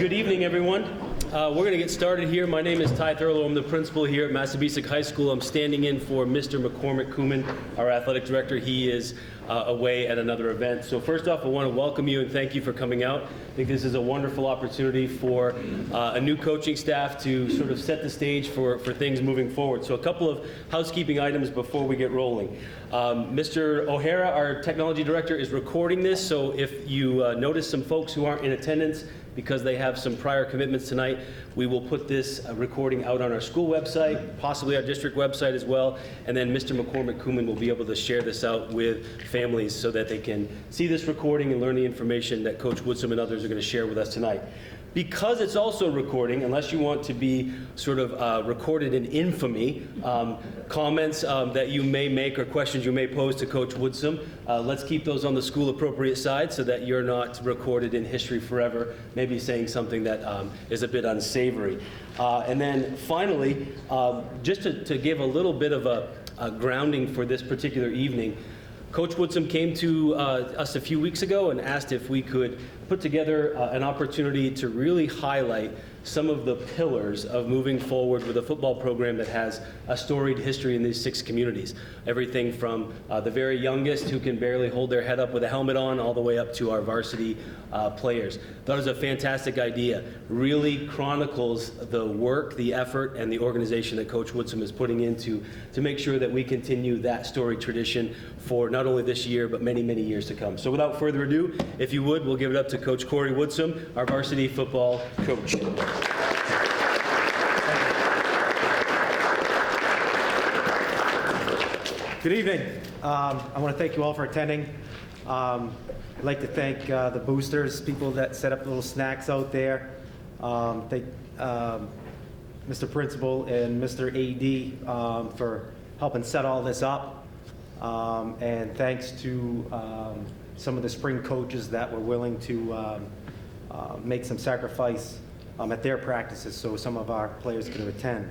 Good evening, everyone. We're going to get started here. My name is Ty Thurlow. I'm the principal here at Massabesic High School. I'm standing in for Mr. McCormick Kuman, our athletic director. He is away at another event. So first off, I want to welcome you and thank you for coming out. I think this is a wonderful opportunity for a new coaching staff to sort of set the stage for things moving forward. So a couple of housekeeping items before we get rolling. Mr. O'Hara, our technology director, is recording this, so if you notice some folks who aren't in attendance because they have some prior commitments tonight, we will put this recording out on our school website, possibly our district website as well, and then Mr. McCormick Kuman will be able to share this out with families so that they can see this recording and learn the information that Coach Woodson and others are going to share with us tonight. Because it's also recording, unless you want to be sort of recorded in infamy, comments that you may make or questions you may pose to Coach Woodson, let's keep those on the school appropriate side so that you're not recorded in history forever, maybe saying something that is a bit unsavory. And then finally, just to give a little bit of a grounding for this particular evening, Coach Woodson came to us a few weeks ago and asked if we could put together an opportunity to really highlight some of the pillars of moving forward with a football program that has a storied history in these 6 communities. Everything from the very youngest who can barely hold their head up with a helmet on all the way up to our varsity players. That was a fantastic idea. Really chronicles the work, the effort, and the organization that Coach Woodson is putting into to make sure that we continue that storied tradition for not only this year, but many, many years to come. So without further ado, if you would, we'll give it up to Coach Corey Woodson, our varsity football coach. Good evening. I want to thank you all for attending. I'd like to thank the boosters, people that set up little snacks out there. Thank Mr. Principal and Mr. AD for helping set all this up. And thanks to some of the spring coaches that were willing to make some sacrifice at their practices so some of our players could attend.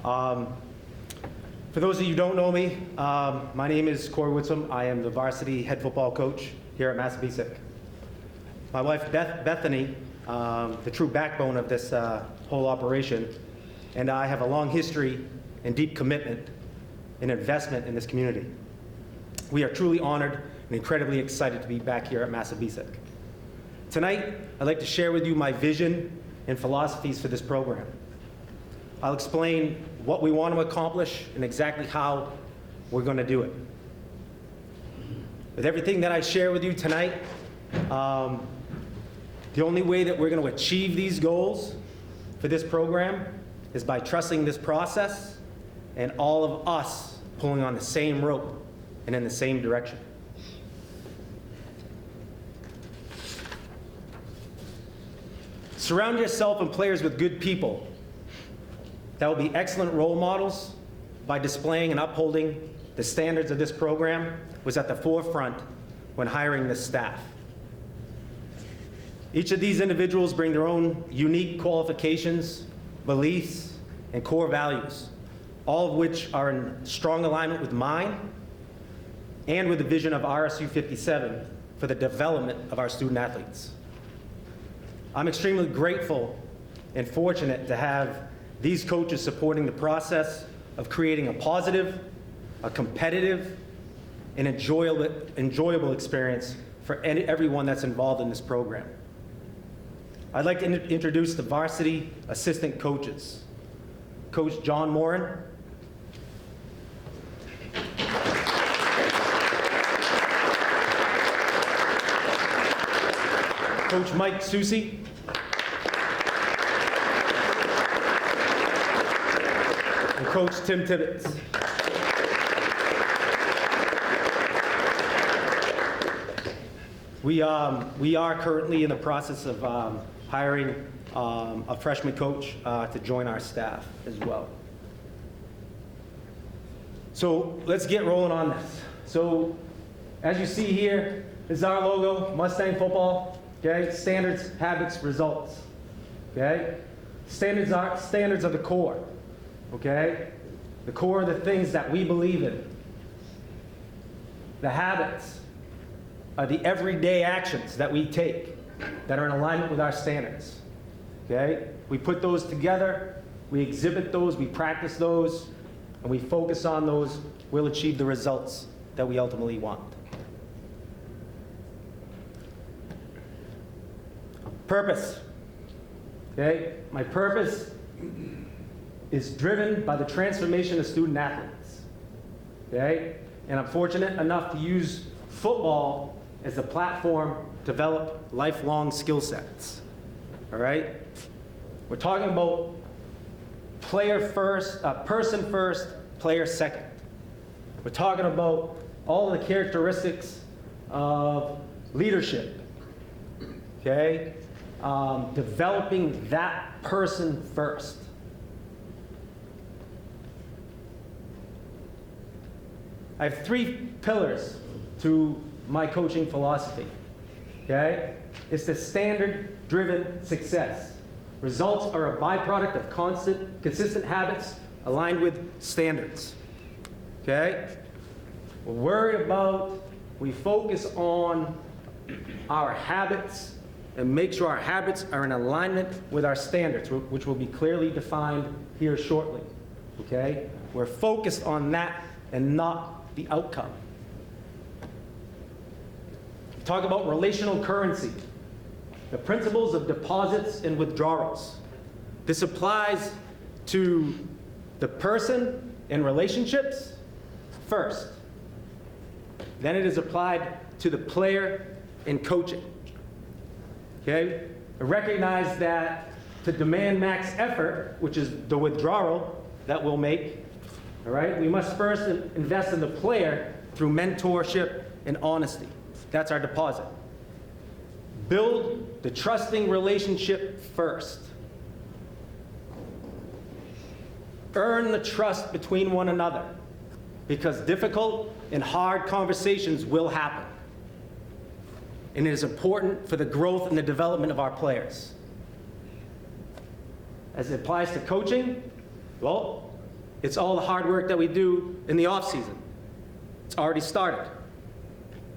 For those of you who don't know me, my name is Corey Woodson. I am the varsity head football coach here at Massabesic. My wife Bethany, the true backbone of this whole operation, and I have a long history and deep commitment and investment in this community. We are truly honored and incredibly excited to be back here at Massabesic. Tonight, I'd like to share with you my vision and philosophies for this program. I'll explain what we want to accomplish and exactly how we're going to do it. With everything that I share with you tonight, the only way that we're going to achieve these goals for this program is by trusting this process and all of us pulling on the same rope and in the same direction. Surround yourself and players with good people that will be excellent role models by displaying and upholding the standards of this program was at the forefront when hiring this staff. Each of these individuals bring their own unique qualifications, beliefs, and core values, all of which are in strong alignment with mine and with the vision of RSU 57 for the development of our student athletes. I'm extremely grateful and fortunate to have these coaches supporting the process of creating a positive, a competitive, and enjoyable experience for everyone that's involved in this program. I'd like to introduce the varsity assistant coaches. Coach John Morin, Coach Mike Susi, and Coach Tim Tibbetts. We are currently in the process of hiring a freshman coach to join our staff as well. So let's get rolling on this. So as you see here, this is our logo, Mustang football. Okay, standards, habits, results. Okay, standards are the core. Okay, the core are the things that we believe in. The habits are the everyday actions that we take that are in alignment with our standards. okay? We put those together, we exhibit those, we practice those, and we focus on those, we'll achieve the results that we ultimately want. Purpose, okay? My purpose is driven by the transformation of student athletes, okay? And I'm fortunate enough to use football as a platform to develop lifelong skill sets, all right? We're talking about player first, person first, player second. We're talking about all the characteristics of leadership, okay? Developing that person first. I have 3 pillars to my coaching philosophy, okay? It's the standard-driven success. Results are a byproduct of consistent habits aligned with standards, okay? We focus on our habits and make sure our habits are in alignment with our standards, which will be clearly defined here shortly, okay? We're focused on that and not the outcome. Talk about relational currency, the principles of deposits and withdrawals. This applies to the person in relationships first. Then it is applied to the player in coaching. Okay? Recognize that to demand max effort, which is the withdrawal that we'll make, all right, we must first invest in the player through mentorship and honesty. That's our deposit. Build the trusting relationship first. Earn the trust between one another, because difficult and hard conversations will happen. And it is important for the growth and the development of our players. As it applies to coaching, well, it's all the hard work that we do in the off season. It's already started.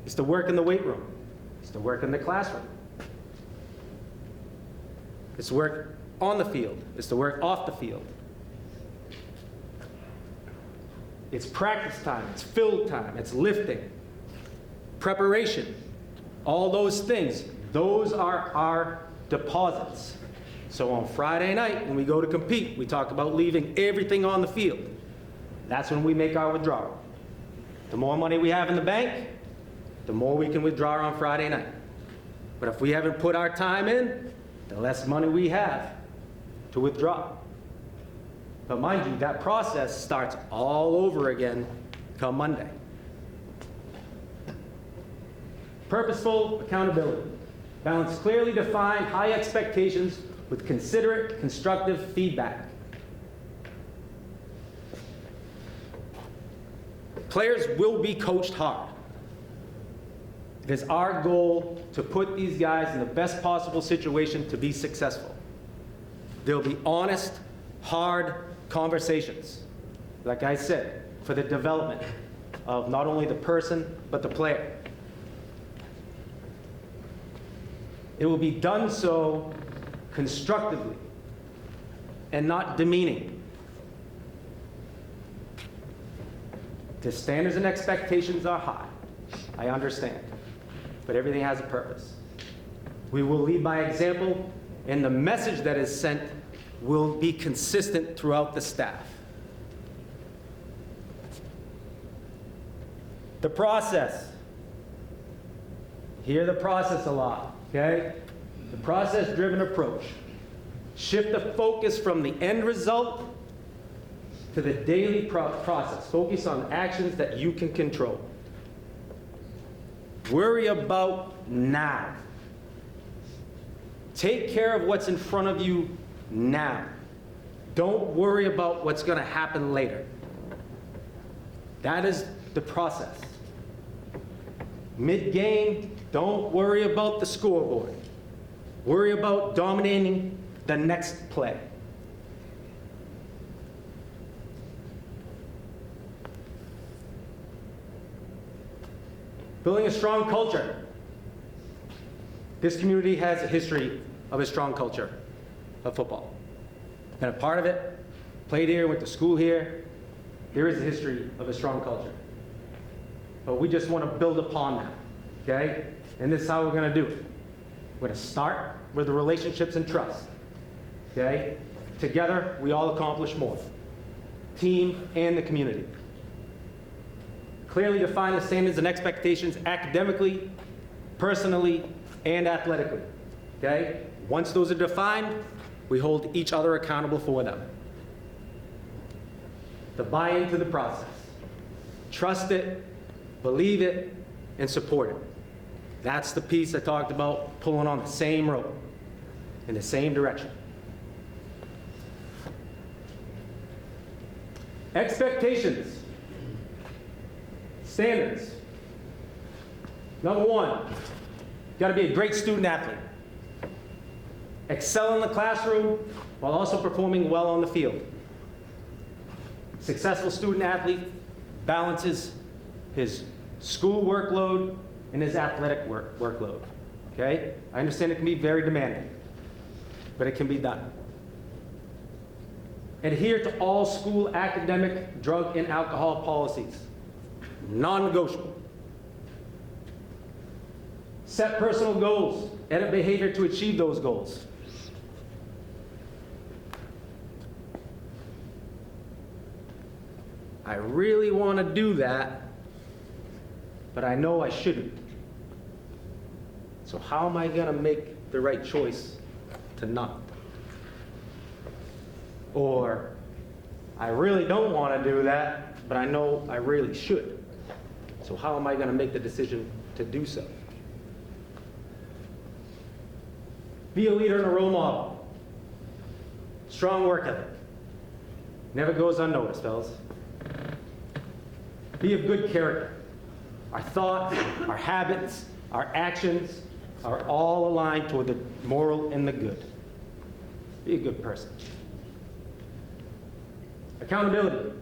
It's the work in the weight room. It's the work in the classroom. It's work on the field. It's the work off the field. It's practice time. It's field time. It's lifting. Preparation. All those things. Those are our deposits. So on Friday night, when we go to compete, we talk about leaving everything on the field. That's when we make our withdrawal. The more money we have in the bank, the more we can withdraw on Friday night. But if we haven't put our time in, the less money we have to withdraw. But mind you, that process starts all over again come Monday. Purposeful accountability. Balance clearly defined high expectations with considerate, constructive feedback. Players will be coached hard. It is our goal to put these guys in the best possible situation to be successful. There'll be honest, hard conversations, like I said, for the development of not only the person, but the player. It will be done so constructively and not demeaning. The standards and expectations are high, I understand, but everything has a purpose. We will lead by example, and the message that is sent will be consistent throughout the staff. The process. Hear the process a lot, okay? The process-driven approach. Shift the focus from the end result to the daily process. Focus on actions that you can control. Worry about now. Take care of what's in front of you now. Don't worry about what's going to happen later. That is the process. Mid-game, don't worry about the scoreboard. Worry about dominating the next play. Building a strong culture. This community has a history of a strong culture. of football. Been a part of it, played here, went to school here. There is a history of a strong culture. But we just want to build upon that, okay? And this is how we're going to do it. We're going to start with the relationships and trust, okay? Together, we all accomplish more. Team and the community. Clearly define the standards and expectations academically, personally, and athletically, okay? Once those are defined, we hold each other accountable for them. To buy into the process. Trust it, believe it, and support it. That's the piece I talked about, pulling on the same rope, in the same direction. Expectations. Standards. Number one, you got to be a great student athlete. Excel in the classroom while also performing well on the field. Successful student athlete balances his school workload and his athletic workload. Okay? I understand it can be very demanding, but it can be done. Adhere to all school academic, drug, and alcohol policies. Non-negotiable. Set personal goals, edit behavior to achieve those goals. I really want to do that, but I know I shouldn't. So how am I going to make the right choice to not? Or, I really don't want to do that, but I know I really should. So how am I going to make the decision to do so? Be a leader and a role model. Strong work ethic. Never goes unnoticed, fellas. Be of good character. Our thoughts, our habits, our actions are all aligned toward the moral and the good. Be a good person. Accountability.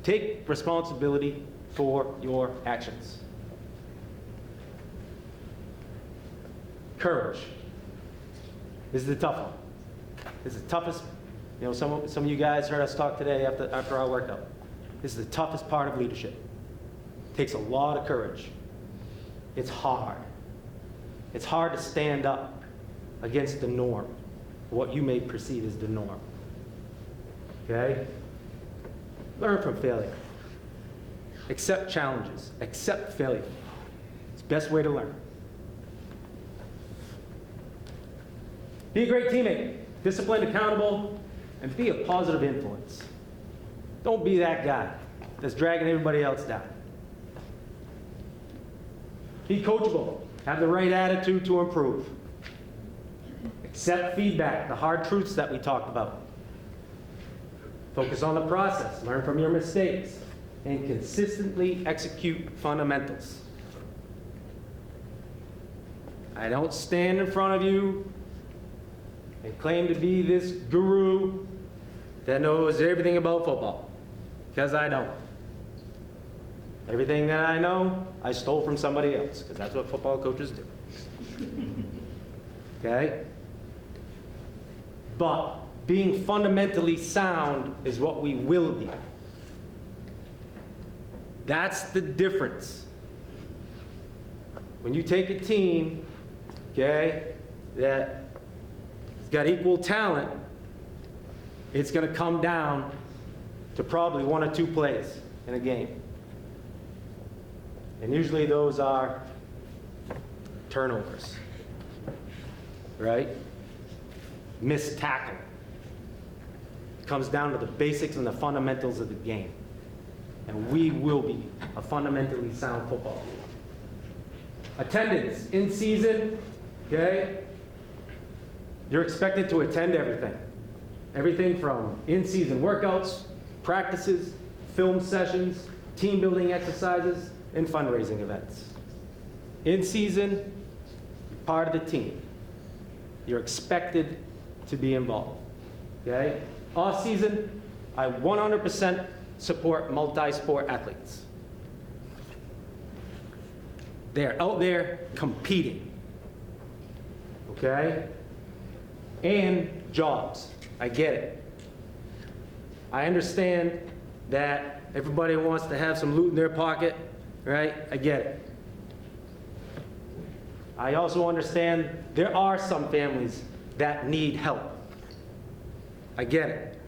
Take responsibility for your actions. Courage. This is the tough one. This is the toughest. You know, some of you guys heard us talk today after our workout. This is the toughest part of leadership. It takes a lot of courage. It's hard. It's hard to stand up against the norm, what you may perceive as the norm. Okay? Learn from failure. Accept challenges. Accept failure. It's the best way to learn. Be a great teammate. Disciplined, accountable, and be a positive influence. Don't be that guy that's dragging everybody else down. Be coachable. Have the right attitude to improve. Accept feedback, the hard truths that we talked about. Focus on the process. Learn from your mistakes. And consistently execute fundamentals. I don't stand in front of you and claim to be this guru that knows everything about football, because I don't. Everything that I know, I stole from somebody else, because that's what football coaches do. Okay? But being fundamentally sound is what we will be. That's the difference. When you take a team, okay, that has got equal talent, it's going to come down to probably one or two plays in a game. And usually those are turnovers, right? Missed tackle. It comes down to the basics and the fundamentals of the game. And we will be a fundamentally sound football team. Attendance, in season, okay? You're expected to attend everything. Everything from in-season workouts, practices, film sessions, team building exercises, and fundraising events. In season, part of the team. You're expected to be involved, okay? Off season, I 100% support multi-sport athletes. They're out there competing, okay? And jobs. I get it. I understand that everybody wants to have some loot in their pocket, right? I get it. I also understand there are some families that need help. I get it.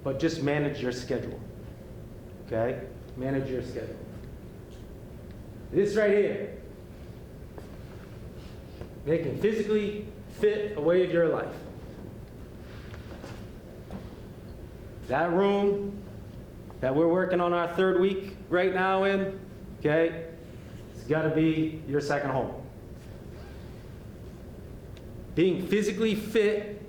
But just manage your schedule, okay? Manage your schedule. This right here, making physically fit a way of your life. That room that we're working on our third week right now in, okay, it's got to be your second home. Being physically fit,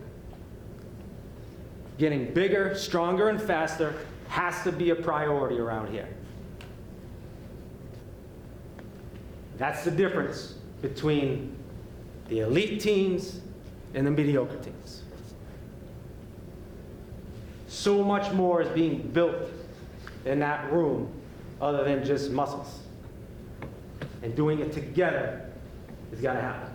getting bigger, stronger, and faster has to be a priority around here. That's the difference between the elite teams and the mediocre teams. So much more is being built in that room other than just muscles. And doing it together has got to happen.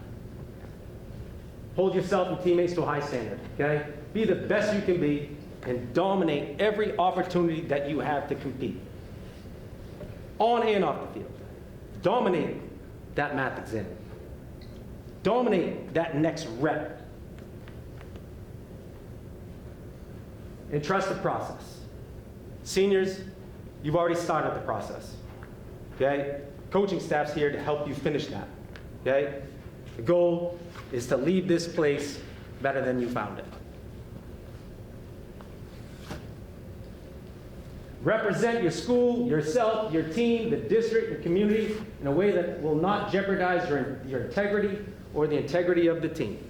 Hold yourself and teammates to a high standard, okay? Be the best you can be and dominate every opportunity that you have to compete. On and off the field. Dominate that math exam. Dominate that next rep. And trust the process. Seniors, you've already started the process, okay? Coaching staff's here to help you finish that, okay? The goal is to leave this place better than you found it. Represent your school, yourself, your team, the district, the community in a way that will not jeopardize your integrity or the integrity of the team.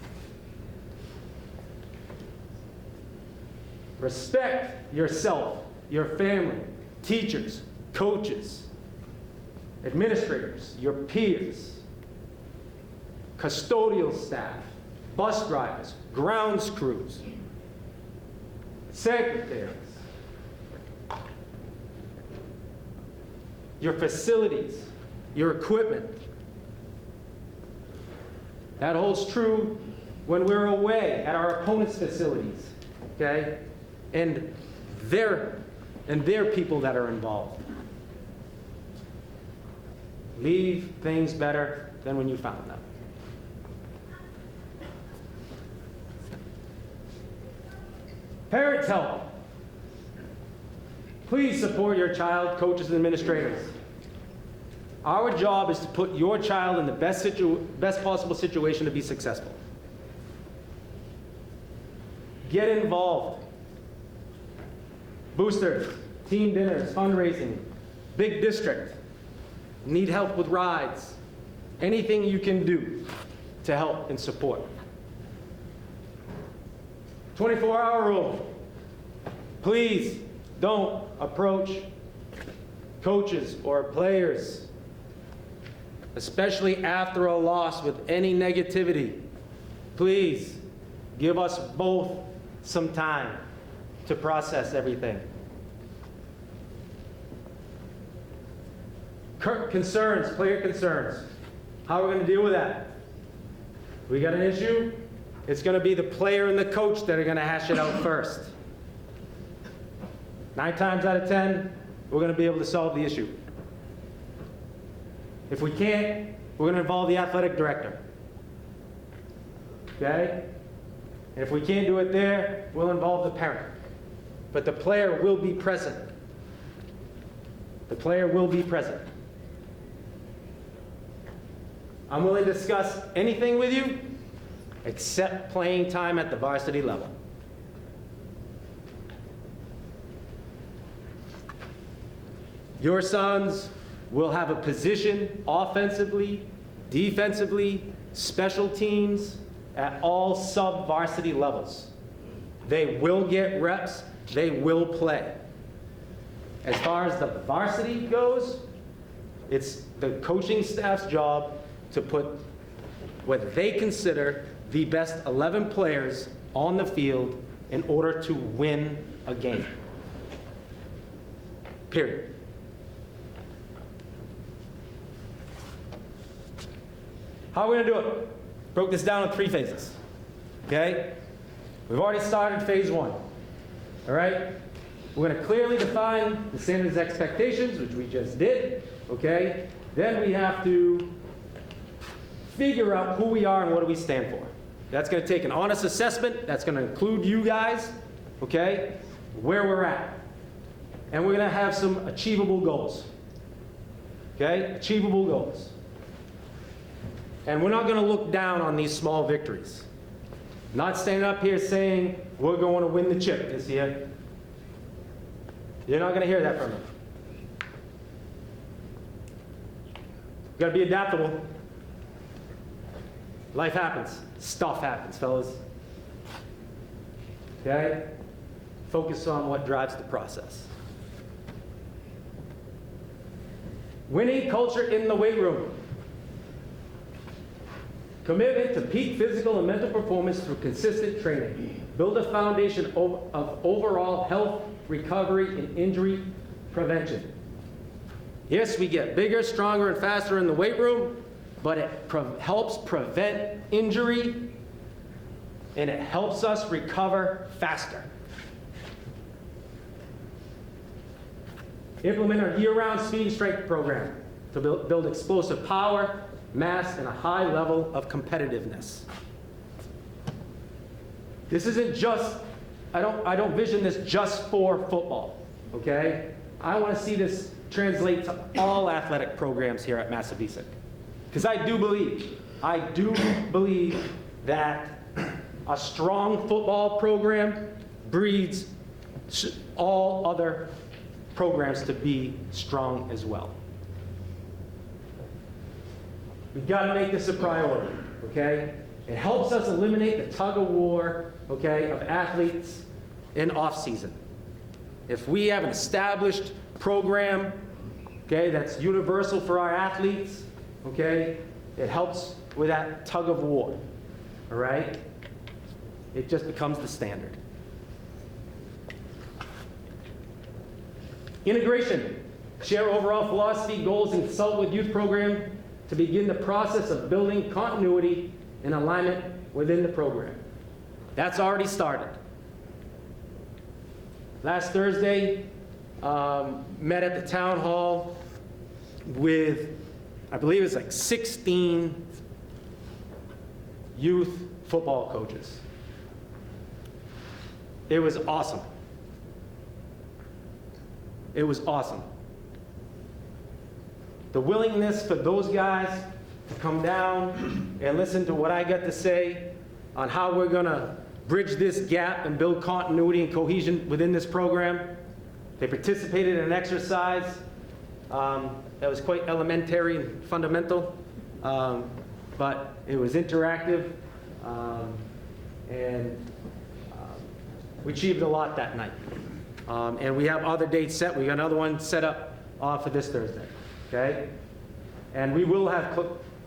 Respect yourself, your family, teachers, coaches, administrators, your peers, custodial staff, bus drivers, grounds crews, secretaries, your facilities, your equipment. That holds true when we're away at our opponents' facilities, okay? And their people that are involved. Leave things better than when you found them. Parents help. Please support your child, coaches, and administrators. Our job is to put your child in the best possible situation to be successful. Get involved. Boosters, team dinners, fundraising, big district. Need help with rides. Anything you can do to help and support. 24-hour rule. Please don't approach coaches or players, especially after a loss, with any negativity. Please give us both some time to process everything. Concerns, player concerns. How are we going to deal with that? We got an issue? It's going to be the player and the coach that are going to hash it out first. 9 times out of 10, we're going to be able to solve the issue. If we can't, we're going to involve the athletic director. Okay? And if we can't do it there, we'll involve the parent. But the player will be present. The player will be present. I'm willing to discuss anything with you except playing time at the varsity level. Your sons will have a position offensively, defensively, special teams at all sub-varsity levels. They will get reps. They will play. As far as the varsity goes, it's the coaching staff's job to put what they consider the best 11 players on the field in order to win a game. Period. How are we going to do it? Broke this down in 3 phases. okay? We've already started phase one, all right? We're going to clearly define the standards expectations, which we just did, okay? Then we have to figure out who we are and what do we stand for. That's going to take an honest assessment. That's going to include you guys, okay? Where we're at. And we're going to have some achievable goals, okay? Achievable goals. And we're not going to look down on these small victories. Not standing up here saying we're going to win the chip this year. You're not going to hear that from me. You've got to be adaptable. Life happens. Stuff happens, fellas. Okay? Focus on what drives the process. Winning culture in the weight room. Commitment to peak physical and mental performance through consistent training. Build a foundation of overall health, recovery, and injury prevention. Yes, we get bigger, stronger, and faster in the weight room, but it helps prevent injury, and it helps us recover faster. Implement our year-round speed and strength program to build explosive power, mass, and a high level of competitiveness. This isn't just, I don't vision this just for football, okay? I want to see this translate to all athletic programs here at Massabesic. Because I do believe that a strong football program breeds all other programs to be strong as well. We've got to make this a priority, okay? It helps us eliminate the tug of war, okay, of athletes in off-season. If we have an established program, okay, that's universal for our athletes, okay, it helps with that tug of war, all right? It just becomes the standard. Integration. Share overall philosophy, goals, and consult with youth program to begin the process of building continuity and alignment within the program. That's already started. Last Thursday, met at the town hall with, I believe it's like 16 youth football coaches. It was awesome. It was awesome. The willingness for those guys to come down and listen to what I got to say on how we're going to bridge this gap and build continuity and cohesion within this program. They participated in an exercise that was quite elementary and fundamental, but it was interactive, and we achieved a lot that night. And we have other dates set. We got another one set up for this Thursday. Okay? And we will have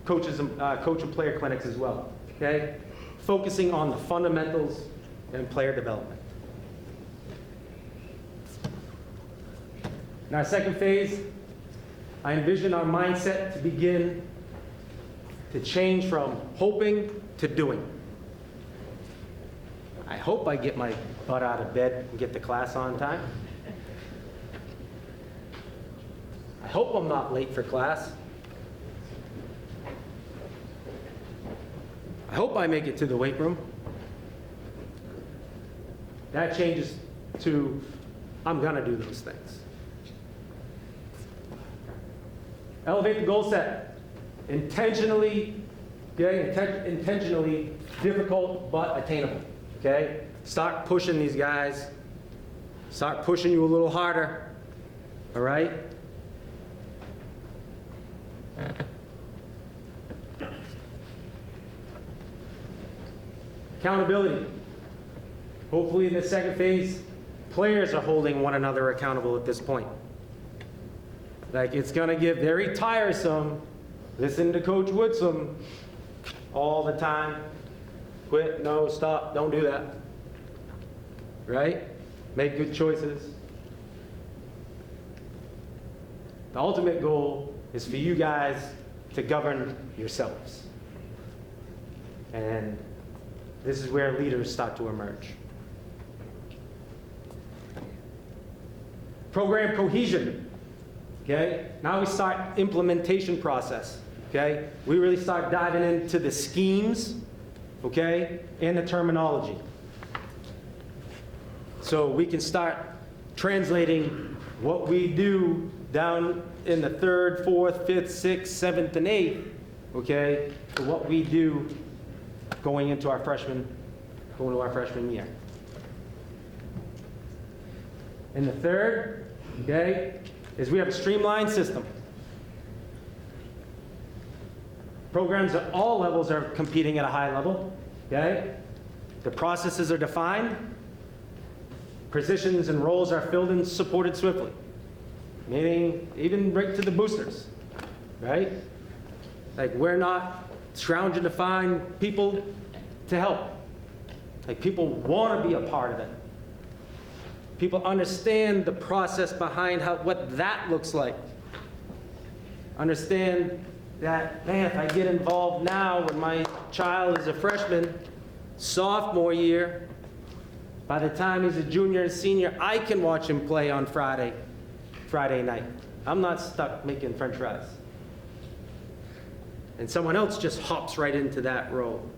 coach and player clinics as well. Okay? Focusing on the fundamentals and player development. In our second phase, I envision our mindset to begin to change from hoping to doing. I hope I get my butt out of bed and get to class on time. I hope I'm not late for class. I hope I make it to the weight room. That changes to, I'm gonna do those things. Elevate the goal set. Intentionally difficult but attainable. Okay? Start pushing these guys. Start pushing you a little harder. All right? Accountability. Hopefully in the second phase, players are holding one another accountable at this point. Like, it's going to get very tiresome listening to Coach Woodsum all the time. Quit, no, stop, don't do that. Right? Make good choices. The ultimate goal is for you guys to govern yourselves. And This is where leaders start to emerge. Program cohesion, okay? Now we start implementation process, okay? We really start diving into the schemes, okay, and the terminology. So we can start translating what we do down in the 3rd, 4th, 5th, 6th, 7th, and 8th, okay, to what we do going into our freshman year. And the third, okay, is we have a streamlined system. Programs at all levels are competing at a high level, okay? The processes are defined. Positions and roles are filled and supported swiftly, meaning even right to the boosters, right? Like, we're not scrounging to find people to help. Like, people want to be a part of it. People understand the process behind what that looks like. Understand that, man, if I get involved now when my child is a freshman, sophomore year, by the time he's a junior and senior, I can watch him play on Friday night. I'm not stuck making French fries. And someone else just hops right into that role.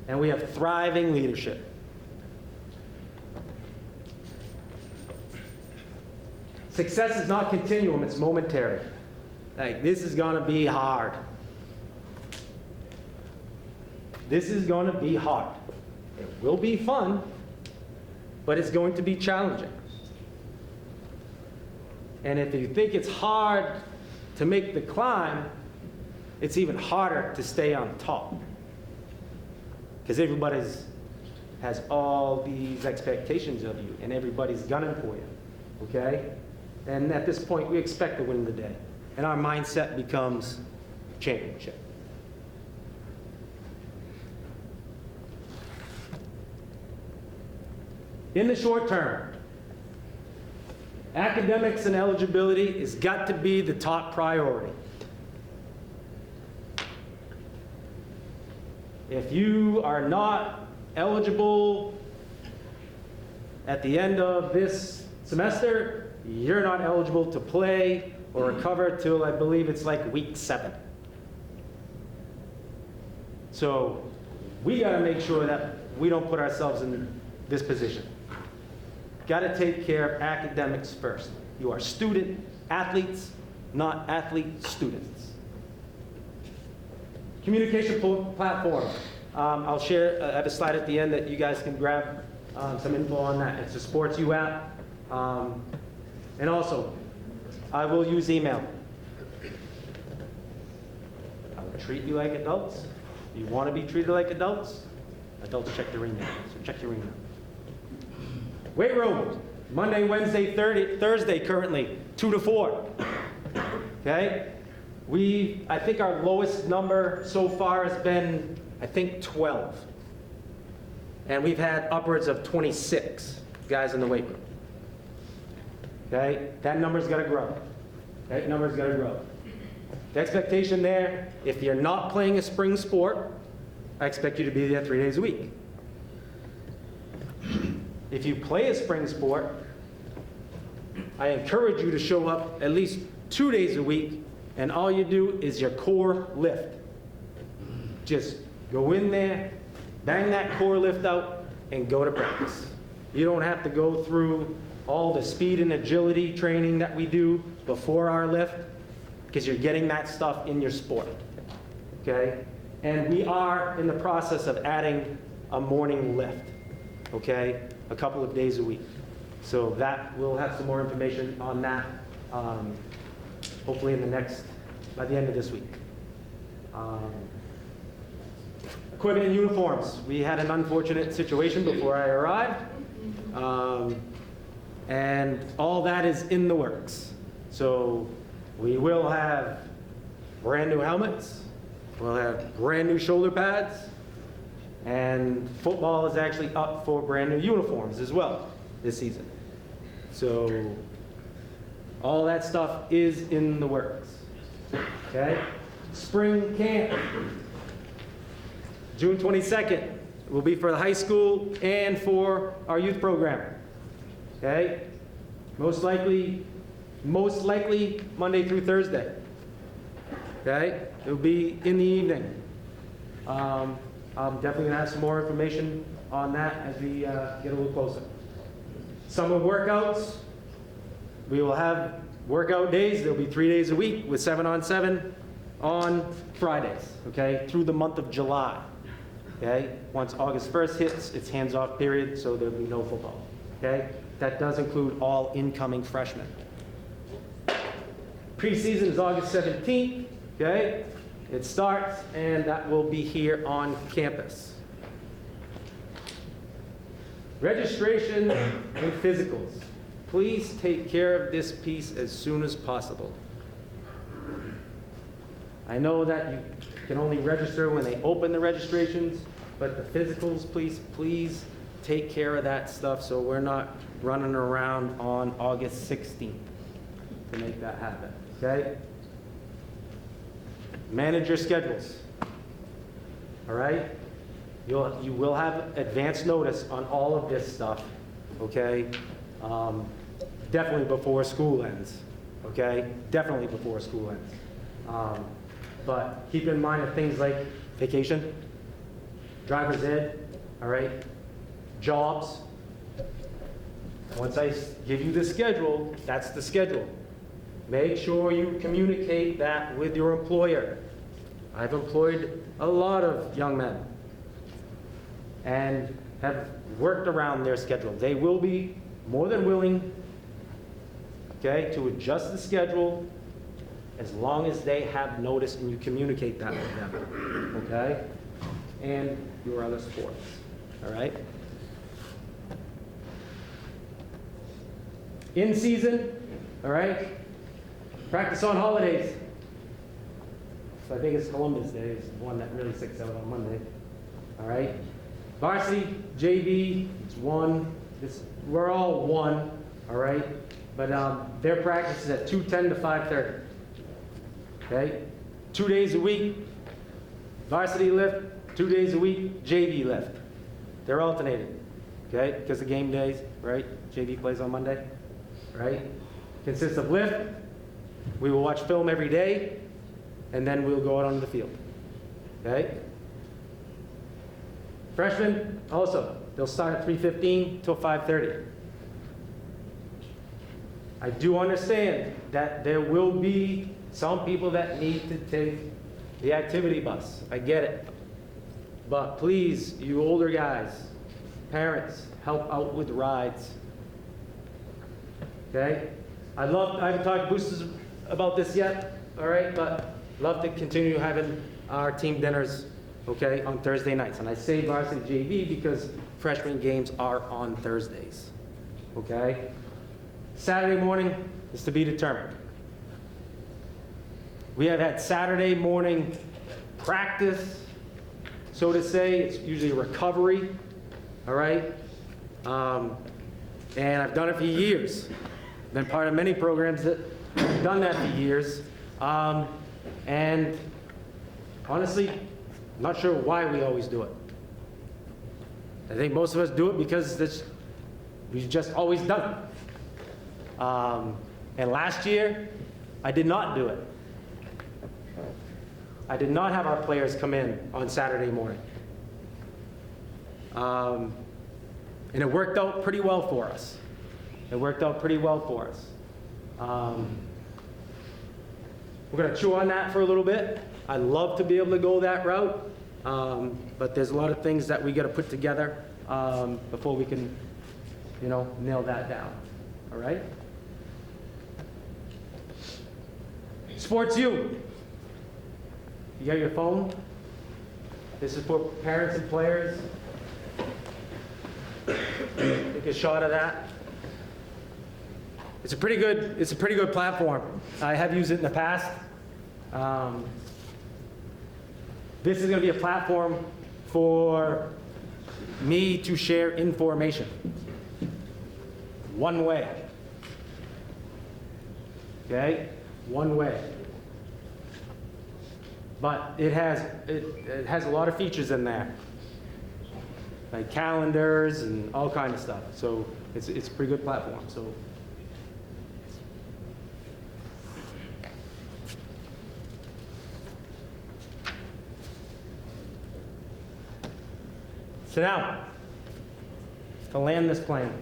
And we have thriving leadership. Success is not continuum, it's momentary. Like, this is gonna be hard. This is gonna be hard. It will be fun, but it's going to be challenging. And if you think it's hard to make the climb, it's even harder to stay on top. Because everybody has all these expectations of you, and everybody's gunning for you, okay? And at this point, we expect to win the day. And our mindset becomes championship. In the short term, academics and eligibility has got to be the top priority. If you are not eligible at the end of this semester, you're not eligible to play or recover till, I believe it's like week 7. So we got to make sure that we don't put ourselves in this position. Got to take care of academics first. You are student athletes, not athlete students. Communication platform. I'll share, I have a slide at the end that you guys can grab some info on that. It's a Sports U app. And also, I will use email. I will treat you like adults. If you want to be treated like adults, adults check their email. So check your email. Weight room, Monday, Wednesday, Thursday currently, 2 to 4. Okay? I think our lowest number so far has been, I think, 12. And we've had upwards of 26 guys in the weight room. Okay? That number's got to grow. That number's got to grow. The expectation there, if you're not playing a spring sport, I expect you to be there 3 days a week. If you play a spring sport, I encourage you to show up at least 2 days a week, and all you do is your core lift. Just go in there, bang that core lift out, and go to practice. You don't have to go through all the speed and agility training that we do before our lift, because you're getting that stuff in your sport, okay? And we are in the process of adding a morning lift, okay? A couple of days a week. So that, we'll have some more information on that, hopefully by the end of this week. Equipment and uniforms. We had an unfortunate situation before I arrived. And all that is in the works. So we will have brand new helmets, we'll have brand new shoulder pads, and football is actually up for brand new uniforms as well this season. So all that stuff is in the works. Okay? Spring camp. June 22nd will be for the high school and for our youth program. Okay? Most likely Monday through Thursday. Okay? It'll be in the evening. I'm definitely gonna have some more information on that as we get a little closer. Summer workouts, we will have workout days. There'll be 3 days a week with 7-on-7 on Fridays, okay, through the month of July. Okay? Once August 1st hits, it's hands-off period, so there'll be no football. Okay? That does include all incoming freshmen. Preseason is August 17th, okay? It starts, and that will be here on campus. Registration and physicals. Please take care of this piece as soon as possible. I know that you can only register when they open the registrations, but the physicals, please take care of that stuff so we're not running around on August 16th to make that happen, okay? Manage your schedules, all right? You will have advance notice on all of this stuff, okay? Definitely before school ends, okay? Definitely before school ends. But keep in mind that things like vacation, driver's ed, all right? Jobs. Once I give you the schedule, that's the schedule. Make sure you communicate that with your employer. I've employed a lot of young men and have worked around their schedule. They will be more than willing, okay, to adjust the schedule as long as they have notice and you communicate that with them, okay? And your other sports, all right? In season, all right? Practice on holidays. So I think it's Columbus Day is the one that really sticks out on Monday, all right? Varsity, JV, it's one. We're all one, all right? But their practice is at 2:10 to 5:30. Okay? 2 days a week, varsity lift, 2 days a week, JV lift. They're alternated, okay? Because of game days, right? JV plays on Monday, right? Consists of lift. We will watch film every day, and then we'll go out onto the field, okay? Freshmen, also, they'll start at 3:15 till 5:30. I do understand that there will be some people that need to take the activity bus. I get it. But please, you older guys, parents, help out with rides. Okay? I haven't talked to boosters about this yet, all right? But love to continue having our team dinners, okay, on Thursday nights. And I say varsity JV because freshman games are on Thursdays, okay? Saturday morning is to be determined. We have had Saturday morning practice, so to say. It's usually recovery, all right? And I've done it for years. Been part of many programs that have done that for years. And honestly, I'm not sure why we always do it. I think most of us do it because we've just always done it. And last year, I did not do it. I did not have our players come in on Saturday morning. And it worked out pretty well for us. It worked out pretty well for us. We're going to chew on that for a little bit. I'd love to be able to go that route, but there's a lot of things that we got to put together before we can, nail that down. All right? Sports U. You got your phone? This is for parents and players. Take a shot of that. It's a pretty good platform. I have used it in the past. This is going to be a platform for me to share information. One way. Okay? One way. but it has a lot of features in there, like calendars and all kinds of stuff. So it's a pretty good platform. So. So now, to land this plane,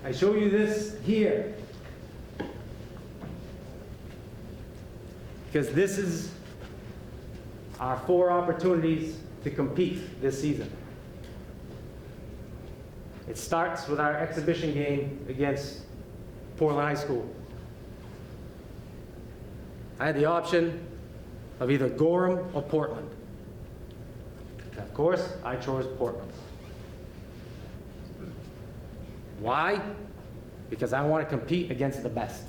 I show you this here because this is our 4 opportunities to compete this season. It starts with our exhibition game against Portland High School. I had the option of either Gorham or Portland. Of course, I chose Portland. Why? Because I want to compete against the best.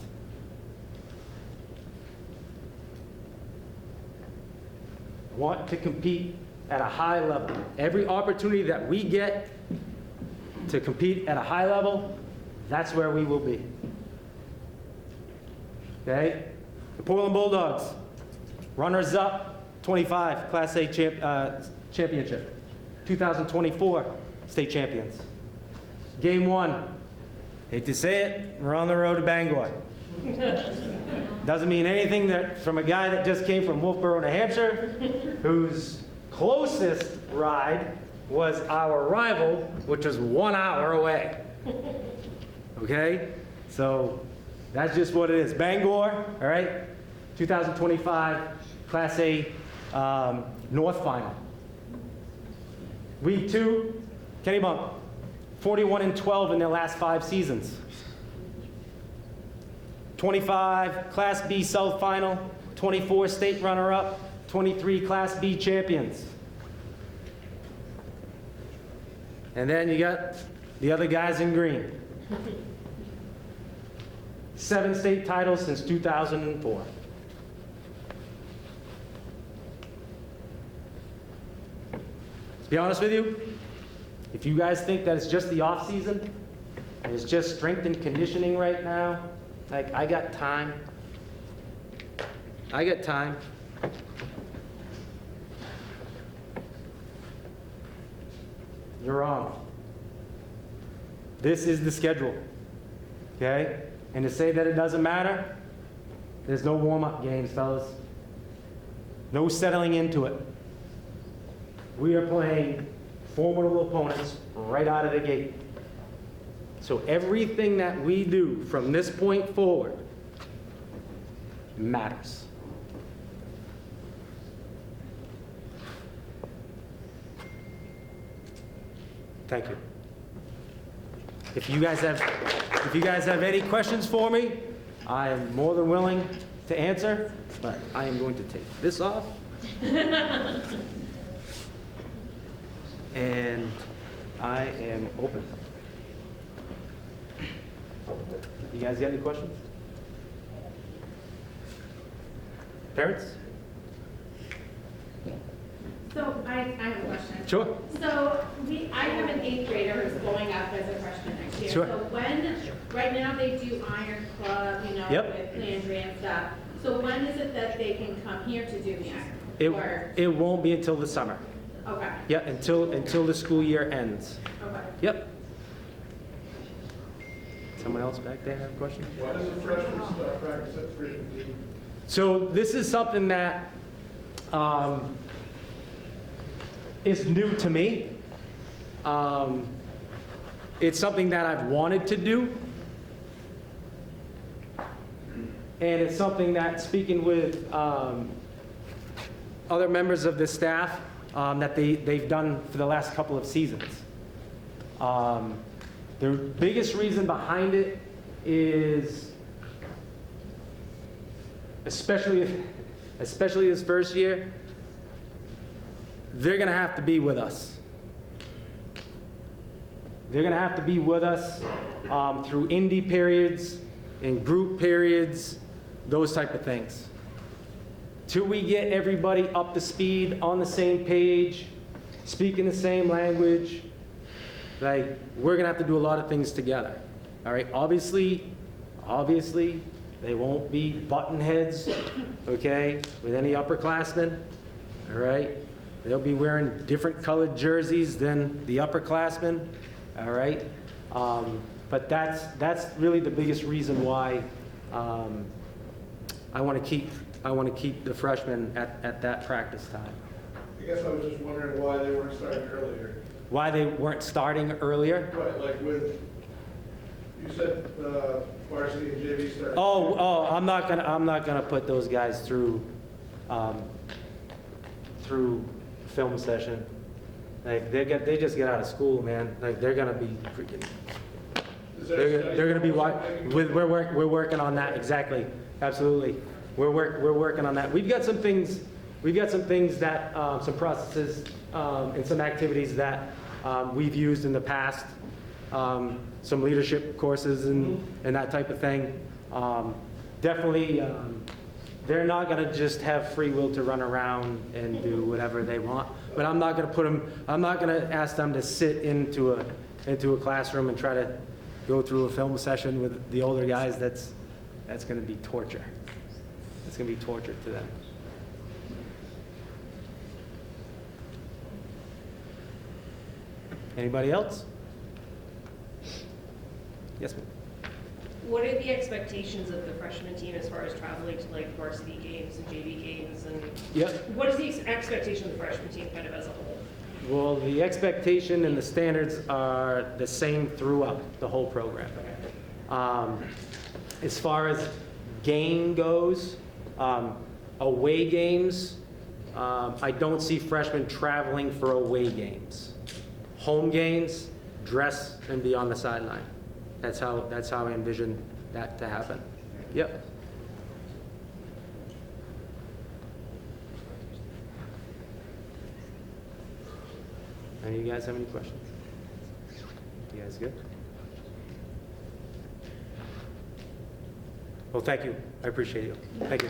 I want to compete at a high level. Every opportunity that we get to compete at a high level, that's where we will be. Okay? The Portland Bulldogs, runners up, 25, Class A championship. 2024 state champions. Game 1. Hate to say it, we're on the road to Bangor. Doesn't mean anything from a guy that just came from Wolfboro, New Hampshire, whose closest ride was our rival, which was 1 hour away. Okay? So that's just what it is. Bangor, all right? 2025 Class A North Final. Week 2, Kennebunk, 41-12 in their last 5 seasons. 25 Class B South Final, 24 state runner-up, 23 Class B champions. And then you got the other guys in green. 7 state titles since 2004. To be honest with you, if you guys think that it's just the off season, and it's just strength and conditioning right now, like I got time. I got time. You're wrong. This is the schedule, okay? And to say that it doesn't matter, there's no warm-up games, fellas. No settling into it. We are playing formidable opponents right out of the gate. So everything that we do from this point forward matters. Thank you. If you guys have any questions for me, I am more than willing to answer, but I am going to take this off. And I am open. You guys got any questions? Parents? So I have a question. Sure. So I have an 8th grader who's going up as a freshman next year. Sure. So right now they do Iron Club, Yep. with Landry and stuff. So when is it that they can come here to do the Iron? It won't be until the summer. Okay. Yeah, until the school year ends. Okay. Yep. Someone else back there have a question? Why does the freshman start practice at 3? So this is something that is new to me. It's something that I've wanted to do. And it's something that, speaking with other members of the staff, that they've done for the last couple of seasons. The biggest reason behind it is, especially this first year, they're going to have to be with us. They're going to have to be with us through indie periods, in group periods, those type of things. Till we get everybody up to speed, on the same page, speaking the same language, like, we're gonna have to do a lot of things together. All right, obviously, the They won't be button heads, okay, with any upperclassmen, all right? They'll be wearing different colored jerseys than the upperclassmen, all right? But that's really the biggest reason why I want to keep the freshmen at that practice time. I guess I was just wondering why they weren't starting earlier. Why they weren't starting earlier? Right, like with, you said varsity and JV started. I'm not gonna put those guys through film session. Like they just get out of school, man. Like they're gonna be freaking. They're gonna be we're working on that, exactly, absolutely. We're working on that. We've got some things that some processes and some activities that we've used in the past. Some leadership courses and that type of thing. Definitely, they're not going to just have free will to run around and do whatever they want. But I'm not going to put them. I'm not going to ask them to sit into a classroom and try to go through a film session with the older guys. That's going to be torture. It's going to be torture to them. Anybody else? Yes, ma'am. What are the expectations of the freshman team as far as traveling to like varsity games and JV games and Yep. what is the expectation of the freshman team kind of as a whole? Well, the expectation and the standards are the same throughout the whole program. As far as game goes, away games, I don't see freshmen traveling for away games. Home games, dress and be on the sideline. That's how I envision that to happen. Yep. Any of you guys have any questions? You guys good? Well, thank you. I appreciate you. Thank you.